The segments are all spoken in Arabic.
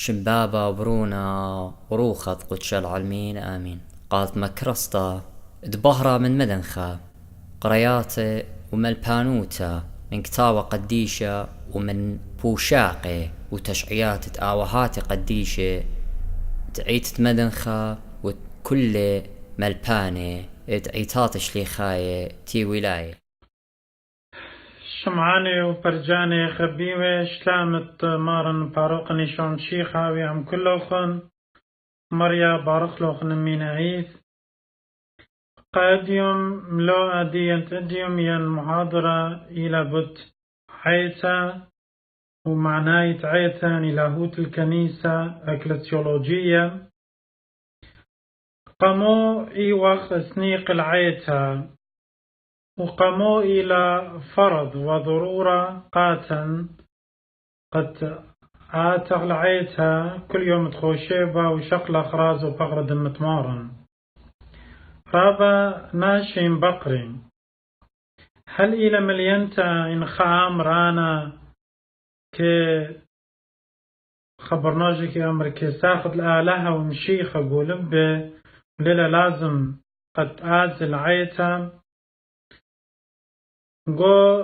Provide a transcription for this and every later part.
شمبابة وبرونا وروخة قدش العالمين آمين. قالت مكرسطة دبهرة من مدنخة قرياتي ومن البانوتا من كتاوة قديشة ومن بوشاقي وتشعيات تآوهات قديشة تعيت مدنخة وكل ملباني تعيتات شليخاية تي ولاية شمعاني وبرجاني خبيوة شلامت مارن باروقني شون شيخا ويعم كلوخن مريا بارخلوخن من عيث قاديوم ملو أديان تديوم ين محاضرة إلى بوت عيتا ومعناية عيتا لاهوت الكنيسة أكلسيولوجية قاموا إيوخ سنيق العيتا وقاموا إلى فرض وضرورة قاتا قد آتغ عيتها كل يوم تخوشيبا وشقل أخراز وبغرد متمارن رابا ناشين بقري هل إلى مليانتا إن خام رانا كي خبرناجي كي أمر كي ساخد الآلهة ومشيخة قولن به وليلة لازم قد آزل عيتا قو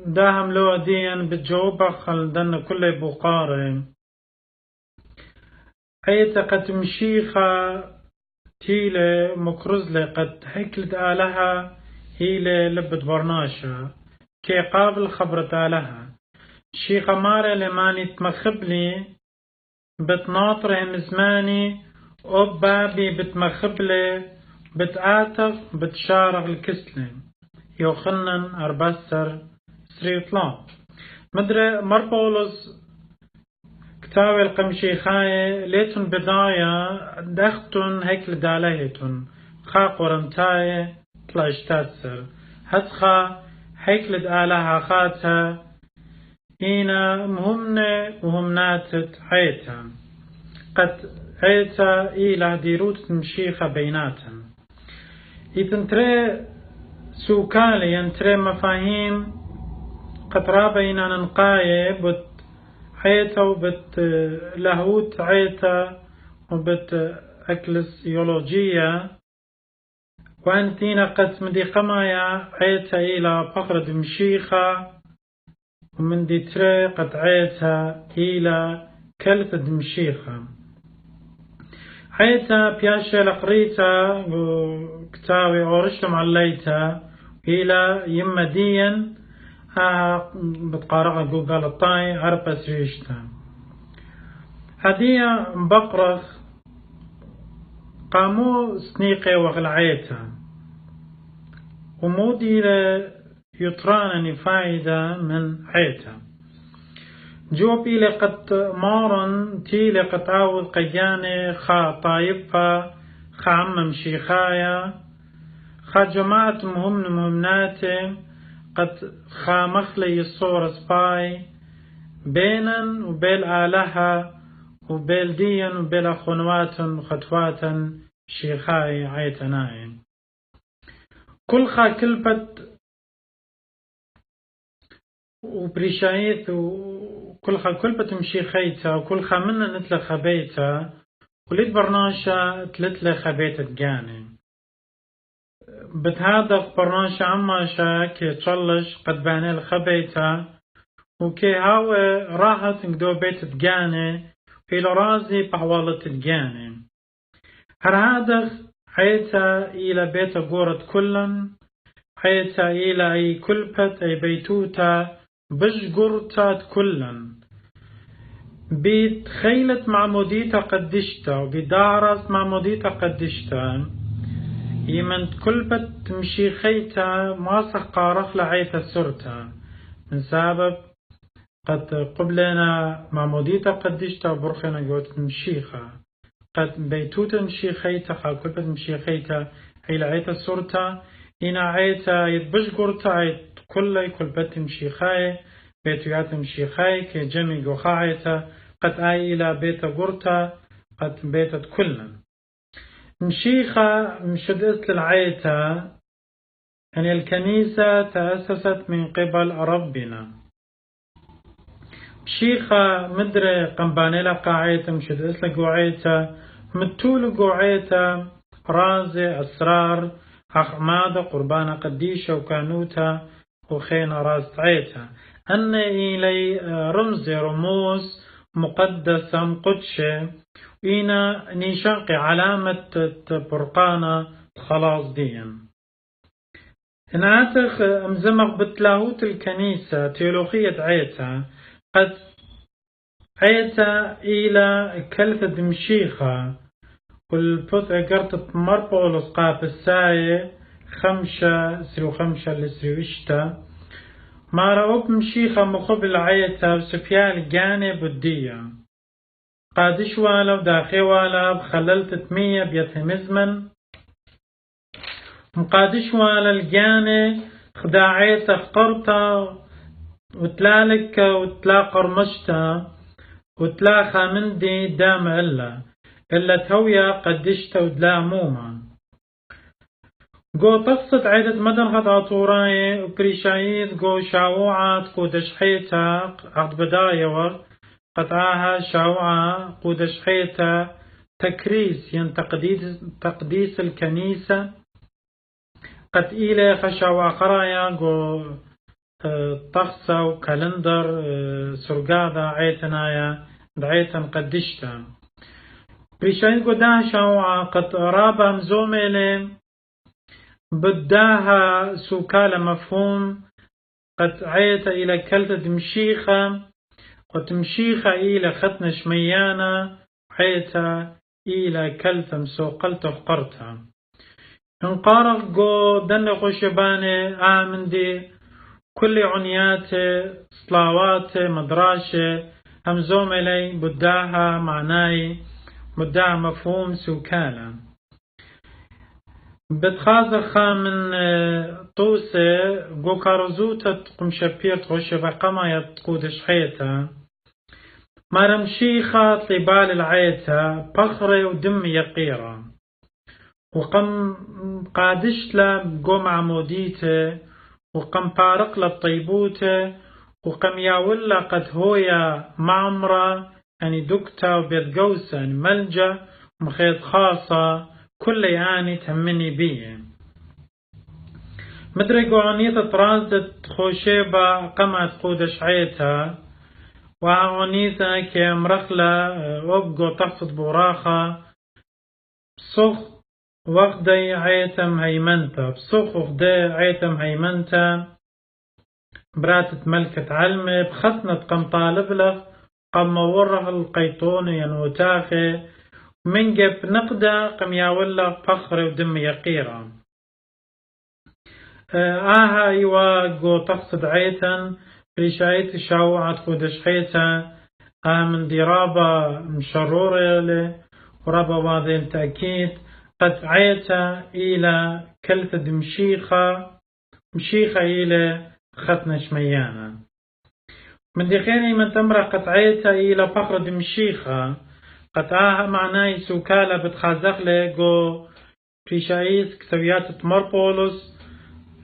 داهم لو ديان بتجاوبها خلدن كل بقاري عيتا قد مشيخة تيلة مكرزلة قد هكلت آلها هيلة لبت برناشة كي قابل خبرت آلها شيخة مارة لماني تمخبلي بتناطرهم زماني بابي بتمخبلي بتآتف بتشارغ الكسلة يوخنن أربستر سريطلا مدري مربولوس كتاوي القمشيخاية ليتن بداية دختن هيكل داليتن خا قرنتاية تلاشتاتسر هتخا هيكل دالها خاتها إينا مهمنة وهمناتت عيتا قد عيتا إيلا ديروت مشيخة بيناتن يتنتري سوكالي ينتري مفاهيم قد رابينا ننقاية بت عيتا وبت لاهوت عيتا وبت أكلسيولوجية وانتينا قد مدي قمايا عيتا إلى فقرة مشيخة ومن دي تري قد عيتا إلى كلفة مشيخة عيتا بياشا لقريتا وكتاوي أورشلم عليتا إلى يمديا بتقارغ جوجل الطاي عرب سريشتا هدية بقرخ قامو سنيقي وغلعيتا ومودي يطرانني فايدة من عيتا جوبي لقد مارن تي لقد عاود قياني خا طايبها خا عمم شيخايا خا جماعة مهمناتي قد خا مخلي الصور سباي بينا وبيل آلها وبيل ديا وبيل أخوات وخطوات شيخاي عيتناي كل خا كلبت وبريشايت وكل خا كلبت مشيخيتا وكل خا منا نتلا خبيتا وليد برناشا تلتلا خبيتا تجاني بتهادف برناشا عماشا كي تشلش قد باني الخبيتا وكي هاو راحت نقدو بيت تجاني إلى رازي بحوالة تجاني هر هادف عيتا إلى بيت قورة كلن عيتا إلى أي كلبت أي بيتوتا بش قرطات كلن بيت خيلة معموديتا قدشتا وبدارس معموديتا قدشتا يمن كلبت تمشي خيتا ماسخ قارخ لعيتا سرتا من سبب قد قبلنا معموديتا قدشتا وبرخنا قوت مشيخة قد بيتوتا مشيخيتا كلبت مشيخيتا هي لعيتا سرتا إنا عيتا يتبش قرطا عيت كل بت مشيخاي بيتويات مشيخاي كي جمي قوخايتا قد آي إلى بيت قرطا قد بيتت كلنا مشيخة مشد اسل العيتا يعني الكنيسة تأسست من قبل ربنا مشيخة مدري قنبانيلا قاعيتا مشد اسلا قوعيتا متول قوعيتا رازي أسرار أخماد قربان قديشة وكانوتا وخينا راز تعيتا أن إلي رمز رموز مقدسة مقدشة إينا نيشانقي علامة برقانة خلاص ديا ناتخ مزمق بتلاهوت الكنيسة تيولوخية عيتا قد عيتا إلى كلفة دمشيخة والبوت قرت مربولس قاف الساية 5 لسريوشتا ما رأوك مشيخة مقبل عيتا وسفيال جاني بدية قادش والا وداخي والا بخللت 800 بيتهمزمن مقادش والا الجاني خداعيتا اخترتا وتلالك وتلا قرمشتا وتلا خامندي دام إلا تويا قدشتا ودلا موما قو تقصد عيدة مدن خد عطوراي وبريشايد قو شاوعات قو دشحيتا عقد بداية ور قطعها شاوعة قو دشحيتا تكريس ين تقديس الكنيسة قد إلي خشاوع قرايا قو طقسة وكالندر سرقادة عيتنايا دعيتا قدشتا بريشايد قو داها شاوعة قد رابا مزوميلي بداها سوكالة مفهوم قد عيت إلى كلتة دمشيخة وتمشيخة إلى ختنة شميانة عيت إلى كلتة مسوقلتة وقرتها انقارق قو دن قشباني آمن دي كل عنيات صلاوات مدراشة همزوم إلي بداها معناي بداها مفهوم سوكالة بتخازخا من طوسة قو كارزوتا تقوم شبير تغشبا قما يتقودش حيتا مرمشيخة طبال العيتا بخري ودم يقيرا وقم قادش لا قوم عموديته وقم بارق للطيبوته وقم ياولا قد هويا معمرة يعني دكتا وبيت قوسا يعني ملجأ ومخيط خاصة كل يعني تهمني بيه مدري قوانية ترازت خوشيبة قمعت قودش عيتها وعوانيثا كمرخلة وبقو تقصد براخة بصخ وغدي عيتم هيمنتا بصخ وغدي عيتم هيمنتا براتت ملكة علمي بختنة قم طالب له قم وره القيطون ينوتاخي من جب نقدة قم ياولا فخر ودم يقيرا آها ايوا قو تقصد عيتا بريشايت شاوعت قودش حيتا من دي رابا مشرورة له ورابا واضين تأكيد قد عيتا إلى كلفة مشيخة إلى ختنة شميانة من دي خيني من تمرة قد عيتا إلى فخر دمشيخة قد معناي سوكالة بتخازق له قو بريشايت كتبيات تمر بولس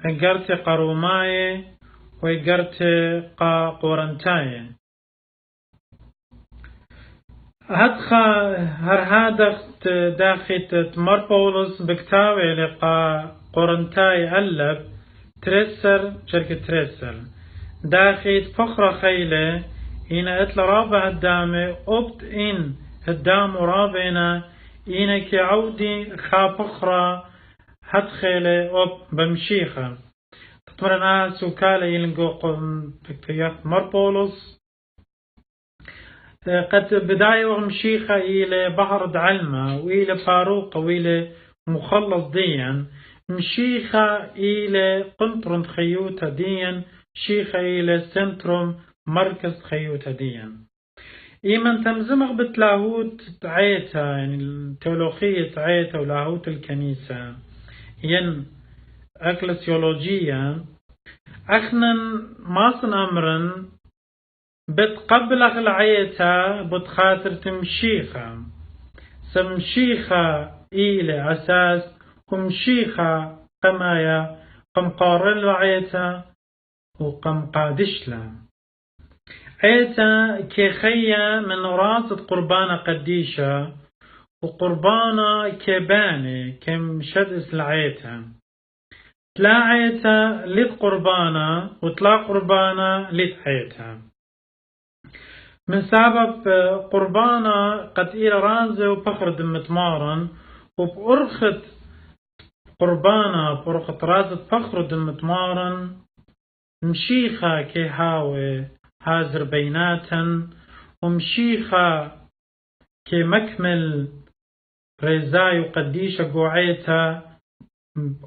اقرت قروماي وقرت قورنتاي هدخا هرهادخت داخت تمر بولس بكتاوي لقا قورنتاي ألب ترسر شركة ترسر داخت فخرة خيلة هنا اتل رابع هدامي اوبت ان هدام رابعنا هنا كي عودي خا فخرة هدخيلة اوب بمشيخة تتمرنا سوكالة يلنقو بكتيات مربولس قد بداية ومشيخة إلى بحر دعلمة وإلى فاروق وإلى مخلص ديا مشيخة إلى قنطرن خيوتة ديا شيخة إلى سنتروم مركز خيوتة ديا إيمن تمزمغ بتلاهوت عيتا يعني التولوخية عيتا ولاهوت الكنيسة ين أكلسيولوجيا أخنا ماصن أمرن بتقبلغ العيتا بتخاطر تمشيخة سمشيخة إلى أساس ومشيخة قمايا قم قارن العيتا وقم قادشلا عيتا كيخيا من راسة قربانة قديشة وقربانة كبانة كم شدس العيتا تلا عيتا لد قربانة وتلا قربانة لد عيتا من سبب قربانة قد إلى رازة وبخر دمت مارن وبأرخت قربانة بأرخت رازة بخر دمت مارن مشيخة كهاوي هازر بيناتا ومشيخة كمكمل رزاي وقديشة قوعيتا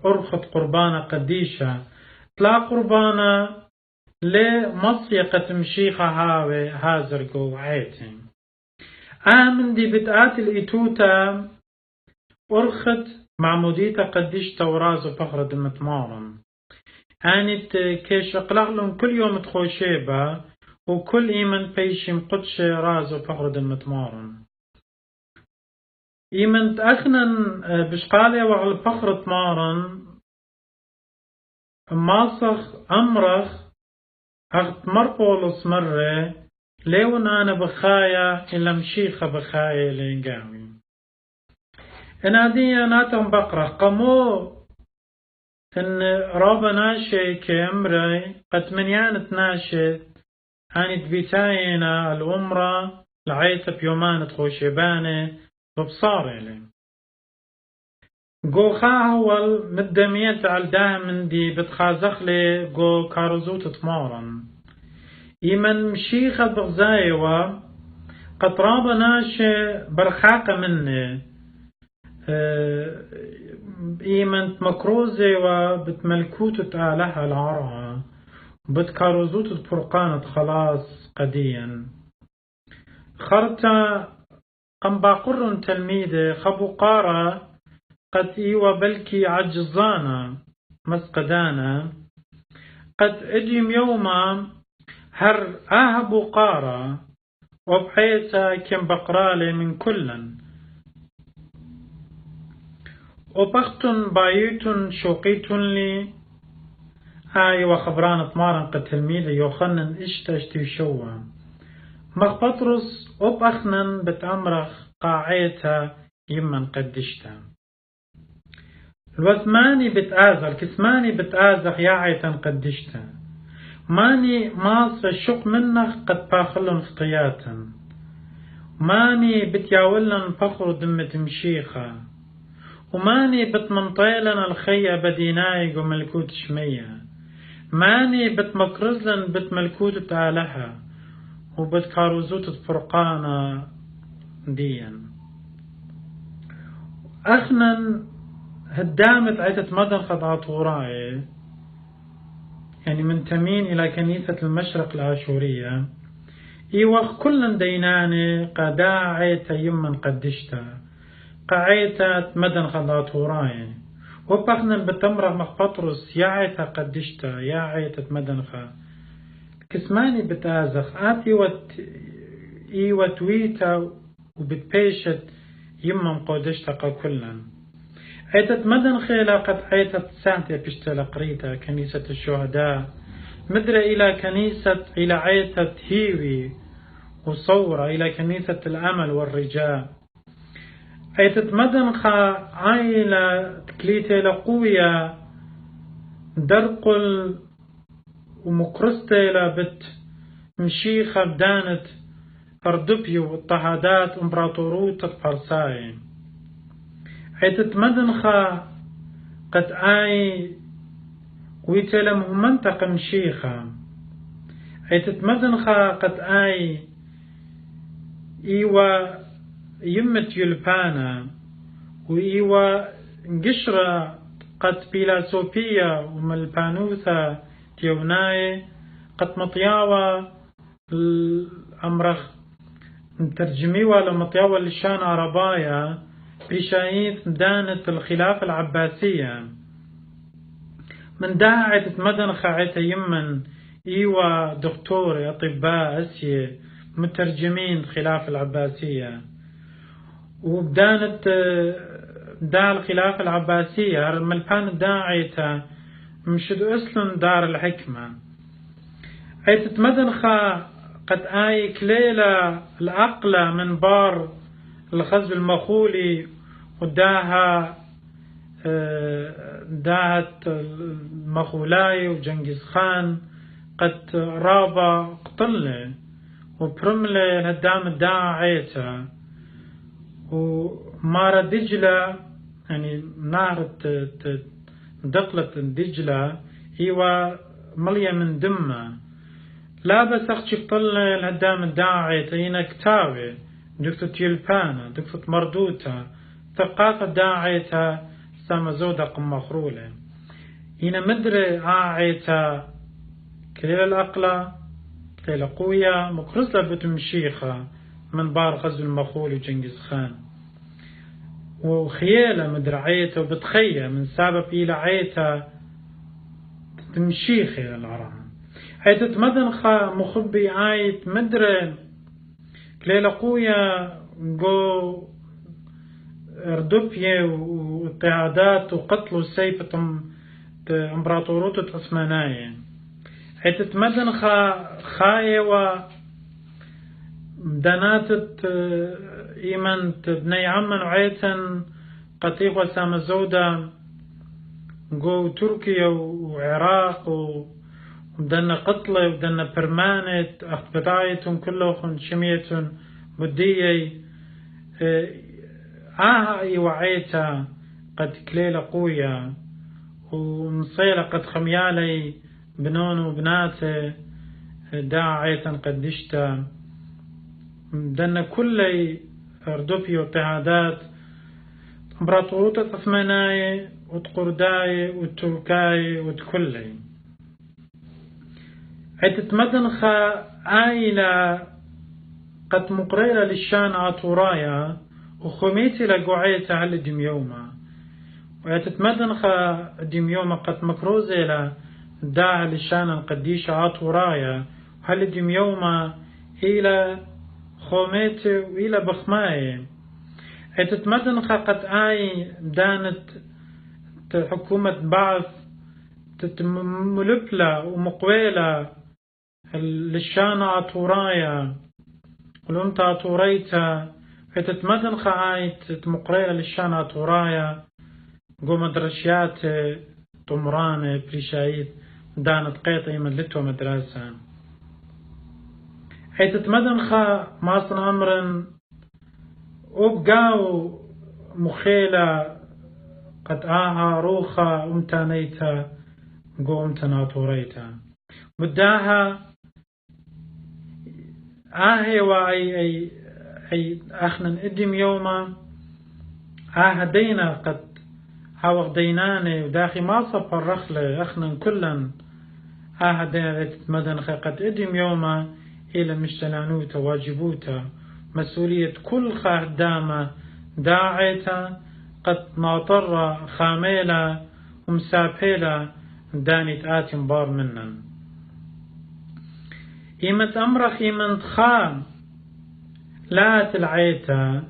أرخت قربانة قديشة تلا قربانة لمصيقة مشيخة هاوي هازر قوعيتا آمن دي بتآت الإتوتا أرخت معموديتا قديشة ورازو فخر دمت مارن آنت كيش أقلقلهم كل يوم تخوشيبا وكل إيمن بيشم قدش رازو فخر دمت مارن إيمن تأخنن بشقالي وعلى فخر مارن ماسخ أمرخ أخت مرقولس مرة ليون أنا بخايا إلا مشيخة بخايا لينقاوي أنا دي ناتهم بقرة قمو إن رابا ناشي كأمري قد من يانت ناشي هانت بيتاينا الأمرة لعيت بيومان تخوشيباني وبصار إلي قو خاهول مدميت على دائما دي بتخازخلي قو كارزوت تمارن إيمن مشيخة بغزايوة قد رابا ناشي برخاقة مني إيمن مكروزي وبتملكوت تآلها العرها بتكاروزوت الفرقانة خلاص قديا خرطة قم باقر تلميذ خبو قارة قد إيوة بلكي عجزانا مسقدانا قد أجيم يوما هر آهبو قارة وبحيثا كم بقرالي من كلن وبختن بايتن شوقيتن لي هاي وخبران طمارن قد تلميذ يوخنن اشتشتي شوا مخبطرس وبأخنن بتأمرخ قاعيتا يمن قدشتا الوثماني بتآزر كسماني بتآزخ ياعيتا قدشتا ماني ماص الشق منخ قد باخلن خطياتا ماني بتياولن فخر دمة مشيخة وماني بتمنطيلن الخيا بدينايق وملكوت شمية ماني بتمكرزلن بتملكوت تالها وبتكاروزوت فرقانا ديا أخنا هدامت عدة مدن خضعت وراي يعني منتمين إلى كنيسة المشرق الآشورية إيوخ كلن ديناني قداعيتا يمن قدشتا قاعيتا مدن خضعت وراي وبخنا بتمرغ مخبطرس يا عيتا قدشتا يا عيتا مدن خا كسماني بتازخ آتي وتويتا وبتبيشت يمم قودشتا قا كلن عيتت مدن خيلا قد عيتت ساعتي بشتلا قريتا كنيسة الشهداء مدرة إلى عيتت هيوي وصورة إلى كنيسة الأمل والرجاء عيتت مدن خا عائلة تكليتي لقوية درقل ومقرستي لبت مشيخة بدانت أردبيو واضطهادات امبراطوروت فرساي عيتت مدنخة قد آي ويتلم منطقة مشيخة عيتت مدنخة قد آي إيوة يمت يلبانا وإيوة قشرة قد بيلاسوبية وملبانوثة تيوناي قد مطياوة الأمرخ مترجميوة لمطياوة لشان عربايا بشايث دانت الخلافة العباسية من داعة مدن خاعتة يمن إيوة دكتور أطباء أسية مترجمين خلافة العباسية وبدانت دار الخلافة العباسية ملبان داعيتا مشد أسلم دار الحكمة عيتت مدن خا قد آي كليلة الأقلة من بار الخزب المخولي وداها داهت المخولاي وجنجز خان قد رابا قتلة وبرملة لهدام الداعة عيتا ومارا دجلة يعني نهر دقلة دجلة ايوا مليا من دمه لا بس اختي قتلة لهدام الداعة عيتا هنا كتاوي دكتة يلبانا دكتة مردوتا ثقافة داعة عيتا سما زودة قم مخرولة هنا مدري عيتا كليل الأقلة كليل قوية مكرسلة بتمشيخة من بار غزو المخول وجنجز خان وخيالة مدري عيتا وبتخية من سبب إلى عيتا تمشيخة العرام عيتا مدنخة مخبي عيت مدري كليل قوية جو اردوبية واضطهادات وقتل وسيف امبراطوروت عثمانية حيث مدن خاية ودناتت إيمانت بني عمن وعيتن قطيق وسام زودة جو تركيا وعراق ودنا قتلة ودنا برمانت أخبطايتهم كلهم شميتهم بدية اي وعيتا قد كليلة قوية ومصيلة قد خميالي بنون وبناته داعيتا قد دشتا دنا كل اردوبي واضطهادات امبراطوروت عثمانية وتقرداي والتركاي وتكلي عدت مدنخة آيلة قد مقريرة للشان عطورايا وخميتي لقوعيتا على دميوما ويتتمدنخ دميوما قد مكروزة لا داع لشان القديشة عطورايا وهل دميوما إلى خوميتي وإلى بخماي يتتمدنخ قد آي دانت حكومة بعث ملبلة ومقويلة للشان عطورايا ولمت عطوريتا فتتمدن خايت مقرية للشانة طورايا قو مدرشيات طمرانة بريشايد دانت قيطي مدلتو مدرسة حيث تتمدن خا ماصن أمرا وبقاو مخيلة قد روخا امتانيتا قو امتنا طوريتا بداها واي أي أخنا إدم يوما هدينا قد هاوغ ديناني وداخي ما صفر رخلة أخنا كلا هدينا تتمدن قد إدم يوما إلى مشتلانوتا واجبوتا مسؤولية كل خدامة داعيتا قد ناطر خاميلة ومسابيلة داني تآتم بار منن إيمت أمرخ إيمت خام لا تلعيتا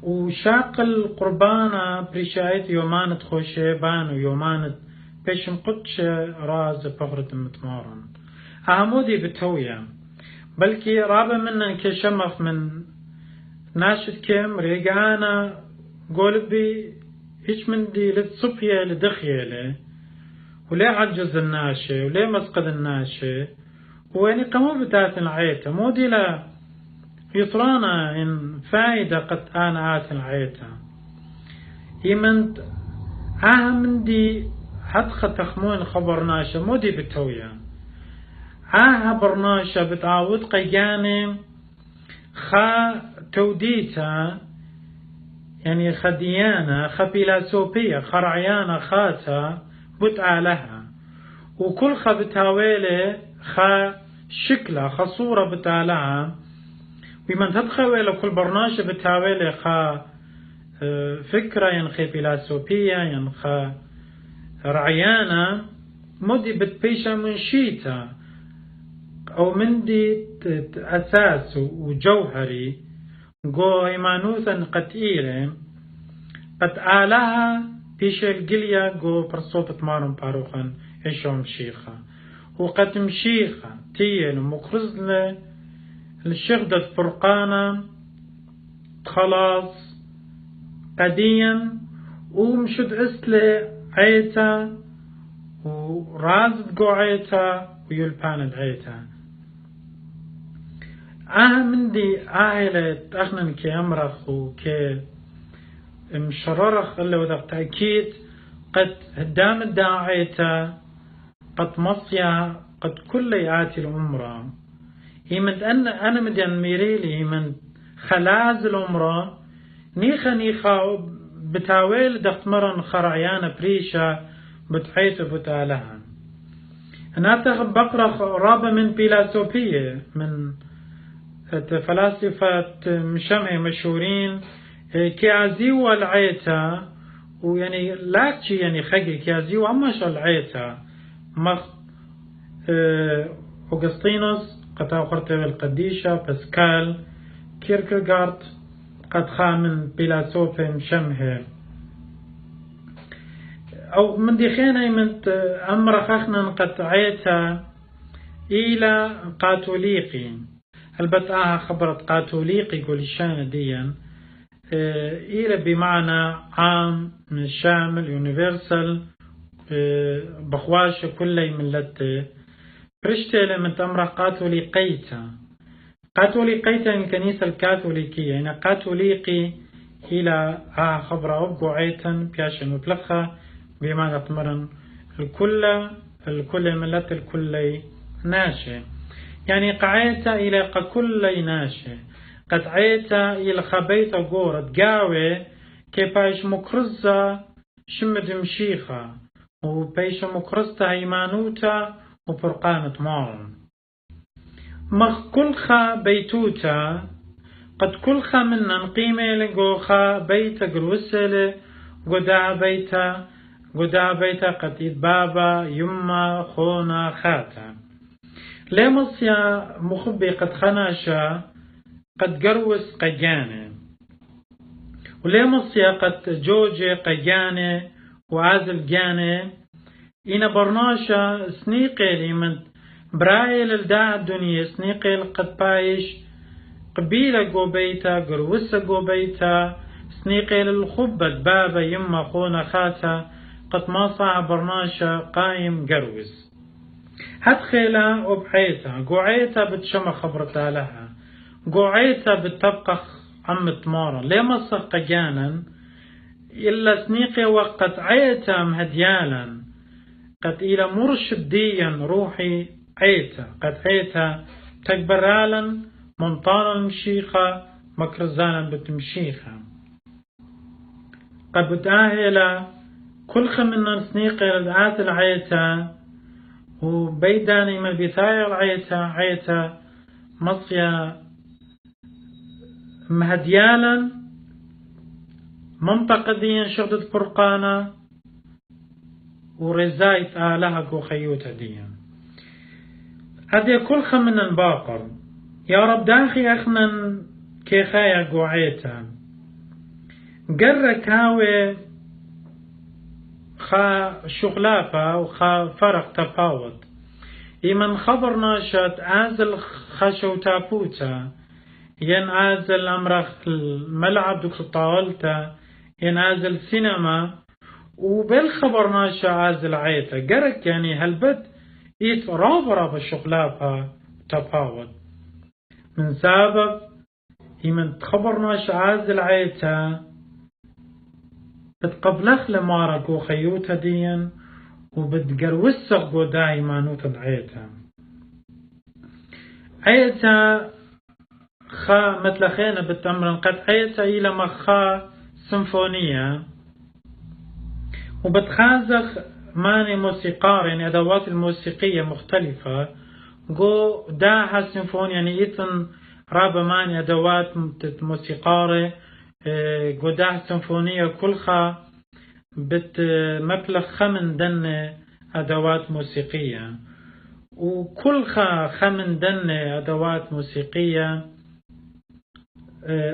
وشاق القربانة بريشايت يومانت خوشيبان ويومانت بيشم قدش راز بغرة متمارن أهمودي بتويا بلكي رابا منن كشمف من ناشد كيم ريقانا قولبي هيش من دي لتصفية لدخيلة وليه عجز الناشي وليه مسقد الناشي ويني قمو بتات العيتا مودي لا يطرانا إن فايدة قد أنا آت العيتا يمنت من دي حدخ تخمون خبرناشا مودي بتويا برناشا بتعاود قياني خا توديتا يعني خديانة خبيلاسوبية خرعيانة خاتا بتعالها وكل خبتاويلة خا شكلها خصورة بتعالها ومن تدخل كل برنامج بتاويلة خا فكرة ينخي فيلاسوفية ينخا رعيانة مودي بتبيشا من شيتا أو من دي أساس وجوهري جو إيمانوثا قتيلة قد آلها بيش القليا جو برصوت مارم باروخا إشوم شيخا وقد مشيخة تيل ومكرزلة الشغدة فرقانا خلاص قديا ومشد أسلة عيتا ورازد قو عيتا ويلباند عيتا من دي عائلة أخنن كي أمرخ وكي مشررخ اللي وذا تأكيد قد هدام الداعيتا قد مصيا قد كل ياتي العمرة يمد أنا مدين ميريلي من خلاز العمرة نيخا بتاويل دختمرن خرعيان بريشة بتحيث بتالها أنا تغب بقرة رابة من بيلاسوبية من فلاسفة مشمع مشهورين كيازيو العيتا ويعني لاكشي يعني خجي كيازيو أماش العيتا مخ أوغسطينوس قد أخرت القديشة باسكال كيركغارد قد خامن بيلاسوفي مشمه أو من دخينا من أمر خخنا قد عيتا إلى قاتوليقي البتاها خبرت قاتوليقي يقول الشان ديا إلى بمعنى عام شامل يونيفرسال بخواش كل ملته برشتة من تمر قاتوليقيتا الكنيسة الكاثوليكية يعني قاتوليقي إلى خبر أبقو عيتا بياشن وبلخة بمعنى تمرن الكل ملت الكل ناشي يعني قعيتا إلى كل ناشي قد عيتا إلى خبيتا قورت قاوي كيباش مكرزة شمد مشيخة وبيش مكرزتا هيمانوتا وبرقانة مارن مخ كلخا بيتوتا قد كلخا من نقيمة لقوخا بيتا قروسل قدا بيتا قد بابا يما خونا خاتا لمص يا مخبي قد خناشا قد قروس قجاني ولمص يا قد جوجي قجاني وعازل جاني إنا برناشا سنيقي من برايل الداع الدنيا سنيقي قد بايش قبيلة جو بيتا قروسة جو بيتا سنيقي للخبة بابا يما خونا خاتا قد ما صاع برناشا قايم قروس هدخيلا وبحيتا قوعيتا بتشم خبرتا لها قوعيتا بتبقى عم تمارا ليه مصق جانا إلا سنيقي وقت عيتا مهديالا قد إلى مرشديا روحي عيتا قد عيتا تكبرالا منطالا مشيخة مكرزالا بتمشيخة قد بتاهلا كل خمنا سنيقي لدعات العيتا وبيداني من بثاير عيتا مصيا مهديالا منطقديا شغدت فرقانا ورزايت آلها كو خيوتا ديا هذه كل خمنا باقر يا رب داخي أخنا كي خايا قوعيتا قرك هاوي خا شغلافة وخا فرق تفاوت إيمن خبرنا شات عازل خشو تابوتا ين عازل أمرخ الملعب دوك طاولتا ين عازل سينما وبالخبر ناشا عازل عيتا قرك يعني هالبد إيت رابرة بالشغلافة تفاوت من سبب إيمن تخبر ناشا عازل عيتا بتقبلخ لمارك وخيوتا ديا وبتقروسق وداي مانوتا عيتا خا مثل خينا بالتمرن قد عيتا إلى مخا سيمفونية وبتخازخ ماني موسيقار يعني أدوات الموسيقية مختلفة جو داها سيمفونية يعني إتن رابا ماني أدوات موسيقارة جو داها سيمفونية كلها بتمبلغ 5 دن أدوات موسيقية وكلها 5 دن أدوات موسيقية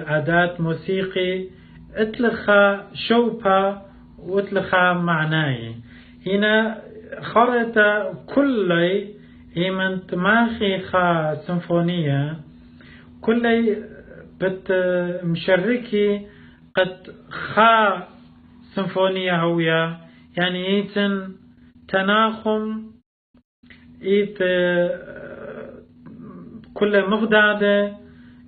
أداة موسيقي اتلخا شوبا واتلخا معناي هنا خرطة كل إيمن تماخي خا سيمفونية كل بت مشركي قد خا سيمفونية هوية يعني إيتن تناخم إيت كل مغدادة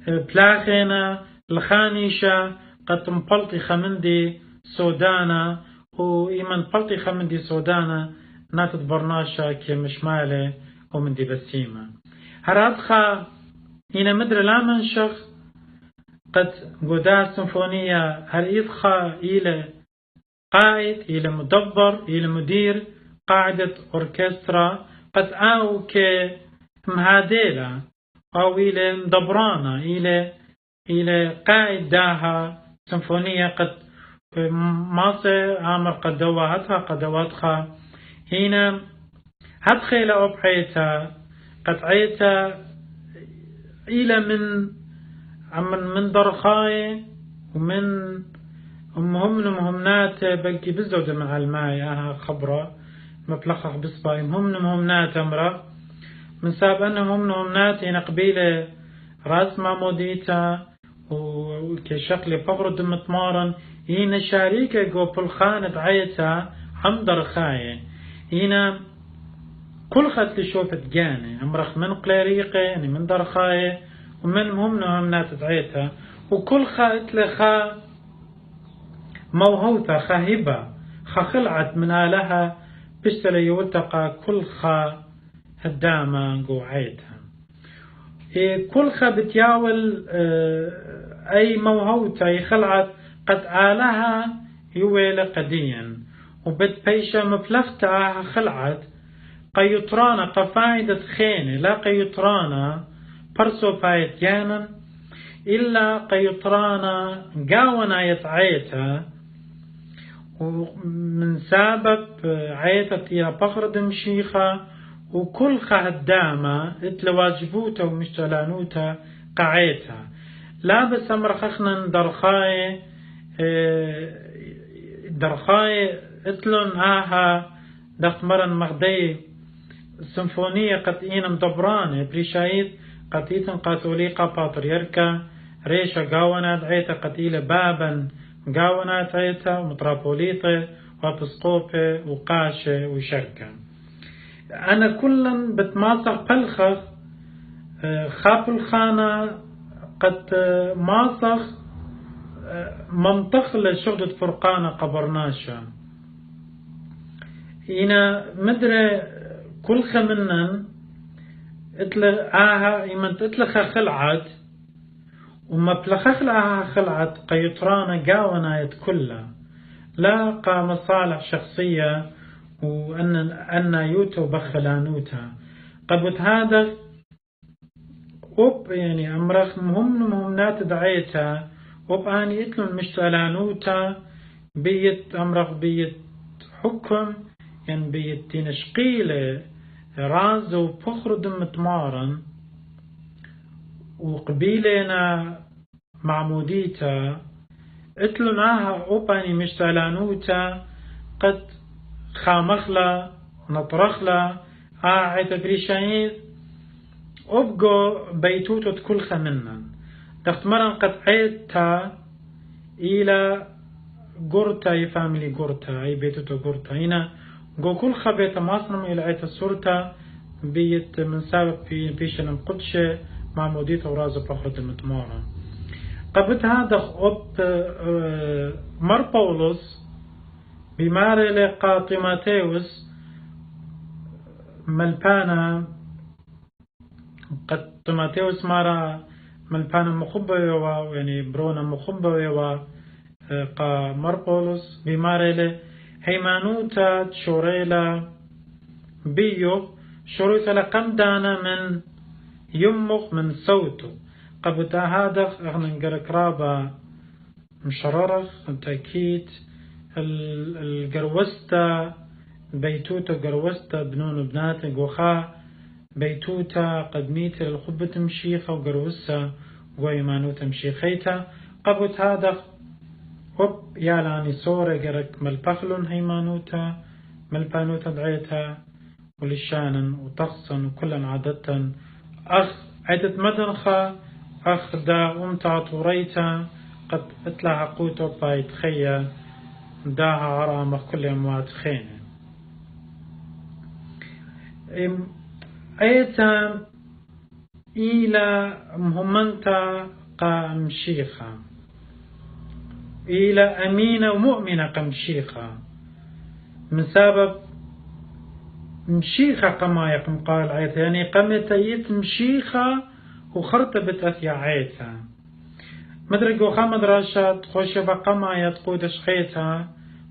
بلاخينا الخانيشة قد مبلطي خمندي سودانا وإيمن بلطي خمندي سودانا ناتت برناشا كمشمالة ومندي بسيمة هرادخا هنا مدر لا منشخ قد قدا سيمفونية هريدخا إلى قائد إلى مدبر إلى مدير قاعدة أوركسترا قد أو كمهاديلة أو إلى مدبرانة إلى قائد داها سيمفونية قد ماصي عامر قد دواتها قد دواتها هنا هدخل أبحيتا قد عيتا إلى من درخاي ومن مهمنات بلكي بزودة مع الماء خبرة مبلخخ بصباي مهمنات أمره من ساب أنهم مهمنات هنا قبيلة راس ماموديتا وكشكل فقر دمتمارن هنا شريكة جو بالخانة عيتا هم درخاي هنا كل خط لشوفة جاني أمرخ من قلاريقة يعني من درخاي ومن مهمنات تعيتا وكل خط لخا موهوثة خاهبة خلعت من آلها بشتري يوتقى كل خا هدامة قوعيتها كل خا بتياول أي موهوثة يخلعت قد آلها يويل قديا وبتبيشة مفلفتها خلعت قيطرانا قفايدة خينة لا قيطرانا برسو فايت جانا إلا قيطرانا قاونا يتعيتا ومن سبب عيتة يا بخر دمشيخة وكل خهدامة اتلواجبوتا ومشتلانوتا قعيتا لا بس امرخخنا درخاي اتلون آها دخت مرن مغدي سيمفونية قد إينا مدبرانة بريشايد قتيتن قاتوليقا باتريركا ريشا قاونا دعيتا قتيلة بابا قاونا دعيتا ومترابوليطة وابسقوبة وقاشة وشركة أنا كلا بتماسق بلخخ خاب الخانة قد ماسخ منطق لشغلة فرقانة قبرناشا هنا مدري كل خمنن يمن تتلخ خلعت وما بلخخ لها خلعت قيطرانة قاونا كلها لا مصالح شخصية وأن يوتو بخلانوتا قبت هذا يعني أمرخ مهمنات دعيتا وبأني يتلون مشتلانوتا بيت أمرخ بيت حكم يعني بيت تنشقيلة راز وفخر دمت مارن وقبيلنا معموديتا اتلناها أوباني مشتلانوتا قد خامخلا نطرخلا عيتا بريشايد أبقو بيتوتو كل خمنا تختمرن قد عيتا إلى قرطة يفاملي قرطة أي بيتوتو قرطة هنا قو كل خبيت ماصنم إلى عيتا السورتا بيت من سابق في بيشن القدشة معمودية ورازة بخرة المتمارة قبت هذا أب مر بولس بماري لقى طيماتيوس ملبانا قد طيماتيوس مارا ملبانا مخبة يعني برونا مخبة قا مر بولس بماري له هيمانوتا تشوريلا بيو شروط لقم دانا من يمخ من صوته قبتا هذا اغنى نقرقرابا مشررخ تأكيد القروستا بيتوتا قروستا بنون بنات قوخا بيتوتا قدميت الخبة مشيخة وقروستا ويمانوتا مشيخيتا قبت هذا هب يالاني صورة قرق ملبخلون هيمانوتا ملبانوتا دعيتا ولشانا وتخصن وكلا عادة أخ عدة مدنخة أخ دا أمتع طوريتا قد اطلع قوتو بايت خيا داها عرامة كل أموات خينة أيتا إلى مهمنتا قامشيخة إلى أمينة ومؤمنة قمشيخة من سبب مشيخة كما يقم قال عيتا يعني قمت يت مشيخة وخرطبت أثيا عيتا مدرقو خامد راشد خوش بقما يتقود شخيتا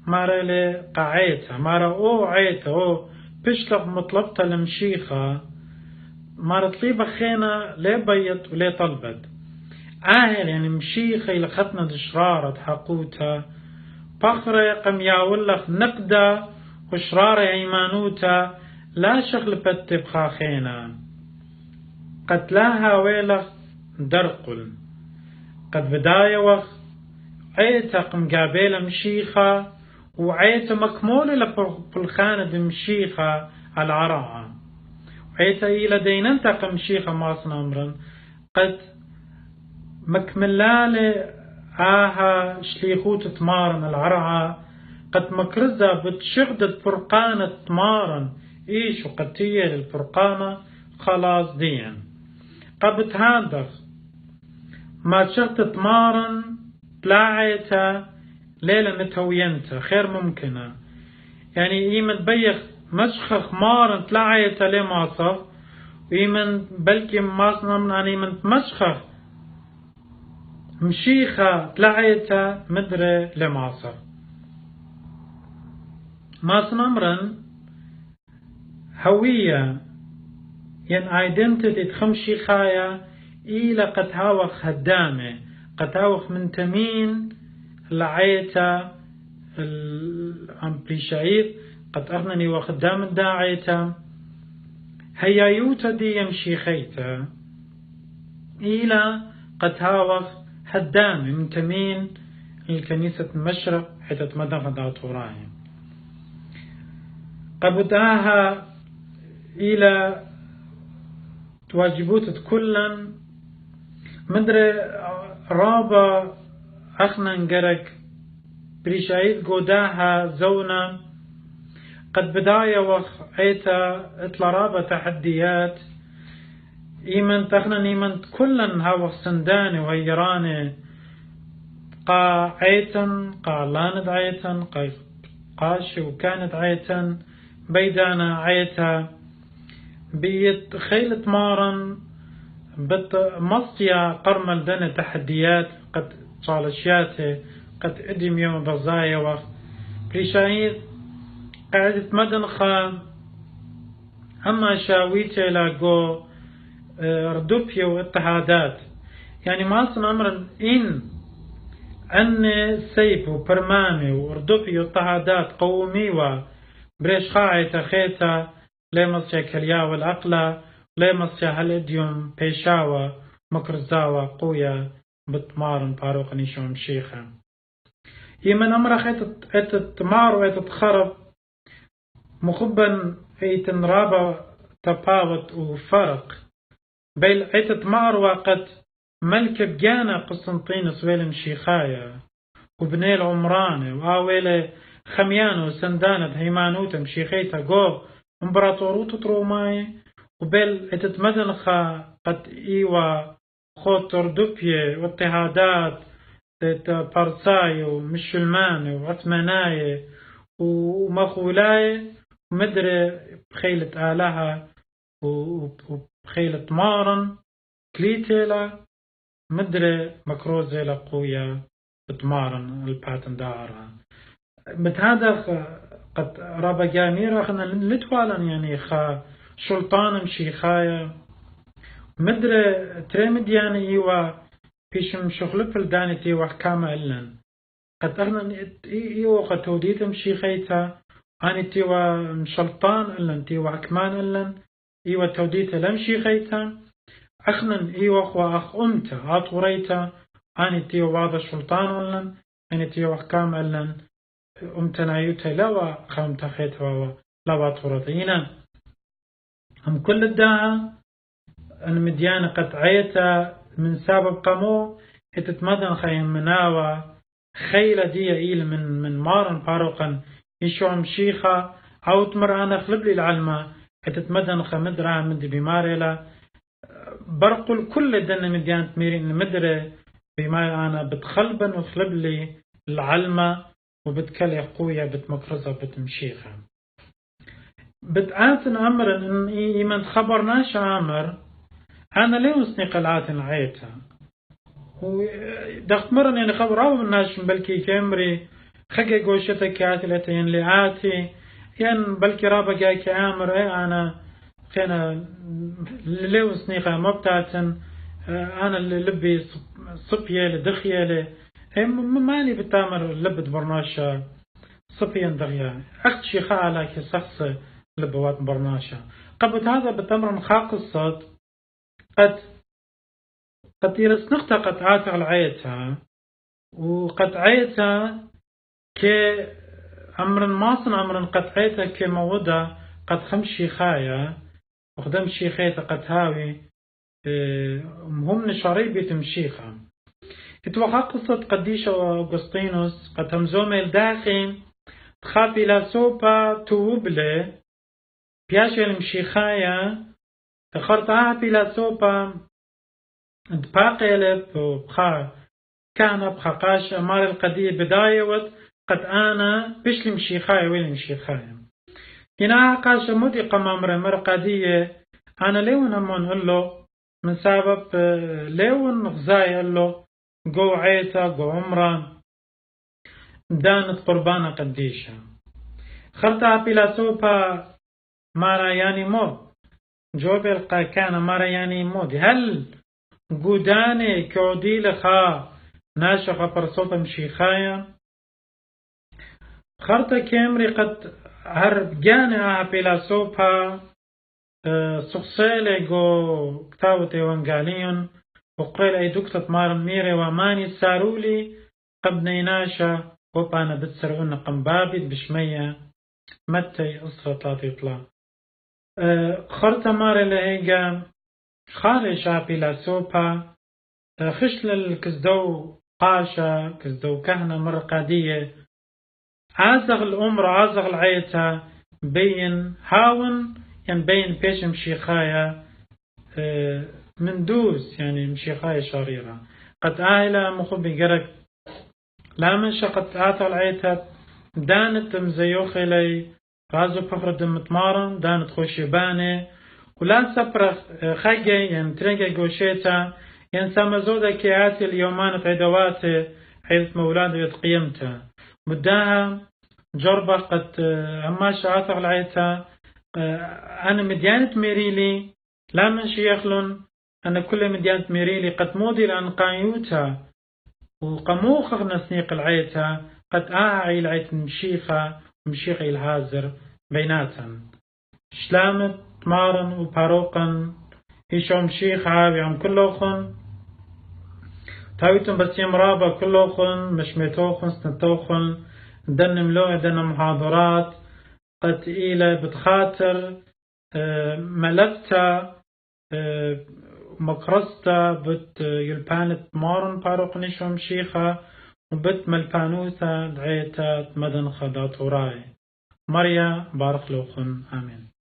مارا لي قعيتا مارا أو عيتا أو بشلق مطلبتا لمشيخة مارا طليبة خينا لي بيت ولي طلبت يعني مشيخة إلى ختنا دشرارة حقوتا بخرة قم ياولخ نقدة وشرارة ايمانوتا لا شغل بتب خاخينا قتلاها ويلخ درقل قد بداية وخ عيتا قم قابيلة مشيخة وعيتا مكمولة لبالخانة دمشيخة العراعة عيتا إلى ديننتا قم مشيخة ماصنا أمرا قد مكملالة آها شليخوت تمارن العرعة قد مكرزة بتشغدت فرقانة تمارن إيش وقتية للفرقانة خلاص ديا قبت هادخ ما تشغدت تمارن تلاعيتا ليلة متهوينتا خير ممكنة يعني إيمن بيخ مشخخ مارن تلاعيتا ليه ماصف وإيمن بلكي ماصنا من أن إيمن مشخخ مشيخة تلاعيتا مدري لماصف ماصنا أمرا هوية ين identity تخمشي خايا إلى قد هاوخ هدامة قد هاوخ من تمين لعيتا الأمبليشايف قد أغنني وخدام الداعيتا هيايوتا دي يمشي خيتا إلى قد هاوخ هدامة من تمين الكنيسة المشرق حيث تمدن دات وراهم قبداها إلى تواجبوت كلا مدري رابا أخنا نقرك بريشايد قوداها زونا قد بداية وخ عيتا اطلع رابا تحديات إيمن تخنا إيمن كلا هاوخ سنداني وهيراني قا عيتا قا لاند عيتا قا قاشي وكانت عيتا بيدانا عيتا بيت خيلة مارن بت مصيا قرمل دنا تحديات قد صالشياته قد ادم يوم بزايا وقت بريشايد قاعدة مدنخة أما شاويته لاقو ردوبيا واتحادات يعني ما أصلا أمرا أن سيف وبرمامي وردوبيا واتحادات قومي بريش خاعي خيتا ليمصيا كليا والأقلة ليمصيا هالإديوم بيشاوة مكرزاوة قوية بتمارن باروق نيشوم شيخة يمن أمر خيت تمارو ايت تخرب مخبا ايت نرابة تفاوت وفرق بيل ايت تمارو قد ملك بجانا قسطنطين سويل مشيخايا وبني العمراني وآويل خميانو سندانة هيمانوتا مشيخيتا قو امبراطوروتو تروماي وبيل اتتمدنخا قد ايوا خوتر دوبيه واضطهادات بارساي ومشلمان وعثماناي ومخولاي ومدري بخيلة آلها وبخيلة مارن كليتيلا مدري مكروزي لقوية بتمارن الباتن دارها متهذا قد رابا جاميرا خنا لتوالا يعني خا سلطان مشيخايا مدري تريمد يعني ايوا بيشم شغل الداني تيوا حكامة إلن قد أغنى ايوا قد توديت مشيخيتا اني تيوا مشلطان إلن تيوا حكمان إلن ايوا توديت لمشيخيتا أخنن ايوا خوا أخ أمتا عطوريتا اني تيوا واضا سلطان إلن اني تيوا حكامة إلن أمتنا يوتا لوا خامتا خيتا لوا طورتينا هم كل الداعة أن مديان قطعيتا من سبب قمو اتتمدن خيم مناوى خيلة دي إيل من مارن باروقا يشوم شيخة أو تمر أنا خلب لي العلمة اتتمدن خمدرها من دي بماريلا برقل كل دن مديان تميرين المدرة بما أنا بتخلبن وخلب لي العلمة وبتكلي قوية بتمكرزة بتمشيخة بتعاتن أمر إن إيمان خبرناش أمر أنا ليه وسني قلعات عيتها ودخت مرن يعني خبر أو الناس بلكي كامري خجي قوشتك كاتلتين لآتي ين بلكي رابا جاي كامر أنا خينا ليه وسني مبتعتن أنا اللي لبي صبية لدخية لي ماني بتامر لبت برناشا صبيا دغيا أخت شيخة على كسخص لبوات برناشا قبل هذا بتمر خاقصة قد يرسنخت قد عاتق العيتها وقد عيتها كأمر ماصن أمر قد عيتها كمودة قد خمس شيخايا وخدم شيخيتا قد هاوي هم نشاري بيتمشيخة اتوقع قصة قديشة وأغسطينوس قد همزوم الداخل تخافي لا سوبا توبلي بياشي المشيخايا تخرطها بلا سوبا باقي لب وبخا كان بخاقاش أمار القضية بداية وقت قد أنا بش المشيخايا وين المشيخايا هنا قاش مودي قمامر مرقدية أنا ليون أمون هلو من سبب ليون غزاي هلو جو عيتا جو عمران دانت قربانة قديشة خرطها بلا سوبا مارا يعني مود جواب القا كان مارا يعني مود هل قوداني كودي لخا ناشخة برصوبة مشيخايا خرطة كامري قد هرب جانا بلا سوبا سخسيلي جو كتاوة ايوانجاليون وقيل اي دكتة مار ميري وماني سارولي قبني ناشا وبانا بتسرعون قنبابي بشمية متى أسرة لا تطلع خرطة مار لهيجا خالي شابي لا سوبا خشل الكزدو قاشا كزدو كهنة مرة قادية عازغ الأمر عازغ العيتا بين هاون يعني بين بيش مشيخايا من دوز يعني مشيخايا شريرة قد آهلا مخبي قرق لا من شقت آتا العيتا دانت مزيوخي لي غازو بفرد متمارن دانت خوشيباني ولا سبرخ خاقي يعني ترنجي قوشيتا يعني سامزودا كياتي اليومان عدواتي حيث مولاد يتقيمتا مداها جربة قد هماش آثر العيتا أنا مديانة ميريلي لا من شيخلن أنا كل مديانة ميريلي قد مودي لأن قايوتا وقموخ نسنيق العيتا قد آعي العيت مشيخة ومشيخي الهازر بيناتا شلامت مارن وباروقا إيشو مشيخ عابي عم كلوخن تاويتن بس يمرابا كلوخن مشميتوخن سنتوخن دن ملوء دن محاضرات قد إيلة بتخاطر ملفتا مكرستا بت يلبانت مارن باروق نشو مشيخة وبت ملبانوتا دعيتا مدن خدات وراي مريا بارك لوخن آمين.